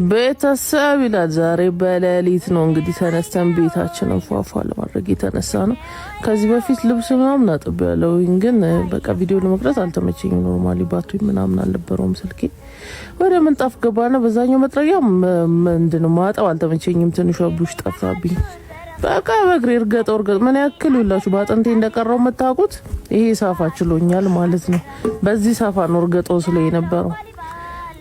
ቤተሰብ ይላል ዛሬ በሌሊት ነው እንግዲህ ተነስተን ቤታችንን ፏፏ ለማድረግ የተነሳ ነው። ከዚህ በፊት ልብስ ምናምን አጥቤያለሁ፣ ግን በቃ ቪዲዮ ለመቅረጽ አልተመቸኝም። ኖርማሊ ባትሪ ምናምን አልነበረውም ስልኬ። ወደ ምንጣፍ ገባና በዛኛው መጥረጊያ ምንድነው ማጠብ አልተመቸኝም። ትንሿ ቡሽ ጠፋብኝ። በቃ በእግሬ እርገጠው ምን ያክል ይላችሁ በአጥንቴ እንደቀረው የምታውቁት ይሄ ሳፋ ችሎኛል ማለት ነው። በዚህ ሳፋ ነው እርገጠው ስለ የነበረው።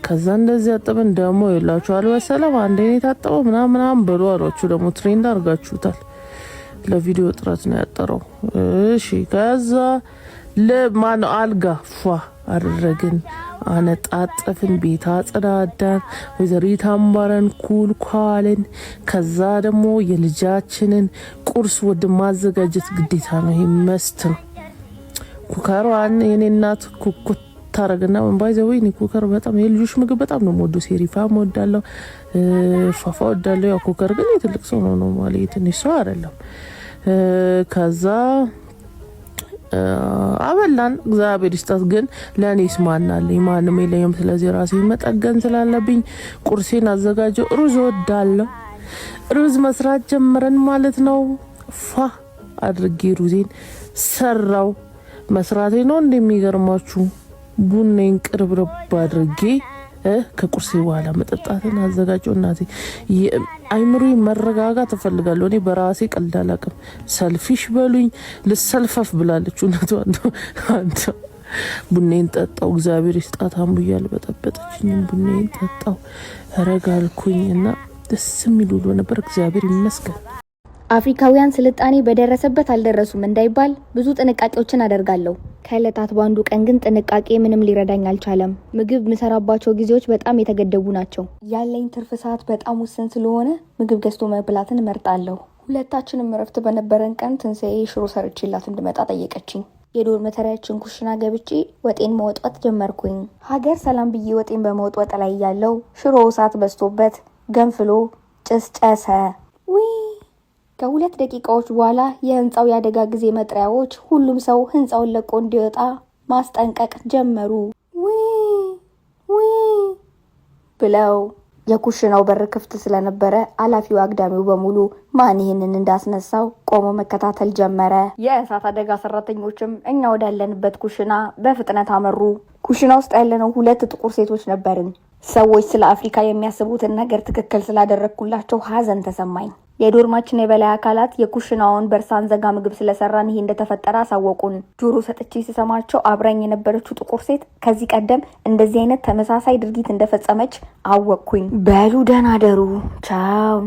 ከዛ እንደዚህ አጥበን ደግሞ ይላችሁ አልበሰለም አንዴ የታጠበው ምናምን ብሎ አሏችሁ። ደግሞ ትሬንድ አድርጋችሁታል። ለቪዲዮ ጥራት ነው ያጠረው። እሺ ከዛ ለማን አልጋ ፏ አደረግን፣ አነጣጠፍን፣ ቤት አጸዳዳን፣ ወይዘሪት አምባረን ኩልኳልን። ከዛ ደግሞ የልጃችንን ቁርስ ወደ ማዘጋጀት ግዴታ ነው። ይሄ መስት ነው። ኩከሯን የኔ እናት ኩኩት ታረግና ባይዘው እኔ ኩከር በጣም የልጆች ምግብ በጣም ነው ወዶ ሴሪፋ ወዳለው ፋፋ ወዳለው። ያው ኩከር ግን የትልቅ ሰው ነው ማለት ትንሽ ሰው አይደለም። ከዛ አበላን እግዚአብሔር ይስጣት። ግን ለኔስ ማናለኝ ማንም የለኝም። ስለዚህ ራሴ መጠገን ስላለብኝ ቁርሴን አዘጋጀው። ሩዝ ወዳለው ሩዝ መስራት ጀመረን ማለት ነው። ፋ አድርጌ ሩዜን ሰራው። መስራቴ ነው እንደሚገርማችሁ ቡናን ቅርብርብ አድርጌ ከቁርሴ በኋላ መጠጣትን አዘጋጀው። እናቴ አይምሮ መረጋጋት እፈልጋለሁ። እኔ በራሴ ቀልድ አላውቅም። ሰልፊሽ በሉኝ ልሰልፈፍ ብላለች እናቷ። አንተ ቡናን ጠጣው እግዚአብሔር ይስጣት። አንቡያል በጠበጠችኝ ቡናን ጠጣው ረጋልኩኝ እና ደስ የሚል ውሎ ነበር። እግዚአብሔር ይመስገን። አፍሪካውያን ስልጣኔ በደረሰበት አልደረሱም እንዳይባል ብዙ ጥንቃቄዎችን አደርጋለሁ። ከዕለታት በአንዱ ቀን ግን ጥንቃቄ ምንም ሊረዳኝ አልቻለም። ምግብ ምሰራባቸው ጊዜዎች በጣም የተገደቡ ናቸው። ያለኝ ትርፍ ሰዓት በጣም ውስን ስለሆነ ምግብ ገዝቶ መብላትን እመርጣለሁ። ሁለታችንም እረፍት በነበረን ቀን ትንሣኤ ሽሮ ሰርቼላት እንድመጣ ጠየቀችኝ። የዶርመተሪያችን ኩሽና ገብቼ ወጤን መወጥወጥ ጀመርኩኝ። ሀገር ሰላም ብዬ ወጤን በመወጥወጥ ላይ ያለው ሽሮ እሳት በዝቶበት ገንፍሎ ጭስ ጨሰ። ከ2 ደቂቃዎች በኋላ የህንጻው የአደጋ ጊዜ መጥሪያዎች ሁሉም ሰው ህንጻውን ለቆ እንዲወጣ ማስጠንቀቅ ጀመሩ። ብለው የኩሽናው በር ክፍት ስለነበረ አላፊው አግዳሚው በሙሉ ማን ይሄንን እንዳስነሳው ቆሞ መከታተል ጀመረ። የእሳት አደጋ ሰራተኞችም እኛ ወዳለንበት ኩሽና በፍጥነት አመሩ። ኩሽና ውስጥ ያለነው 2 ጥቁር ሴቶች ነበርን። ሰዎች ስለ አፍሪካ የሚያስቡትን ነገር ትክክል ስላደረግኩላቸው ሀዘን ተሰማኝ። የዶርማችን የበላይ አካላት የኩሽናውን በርሳን ዘጋ ምግብ ስለሰራን ይሄ እንደተፈጠረ አሳወቁን። ጆሮ ሰጥቼ ሲሰማቸው አብራኝ የነበረችው ጥቁር ሴት ከዚህ ቀደም እንደዚህ አይነት ተመሳሳይ ድርጊት እንደፈጸመች አወቅኩኝ። በሉ ደህና ደሩ ቻው።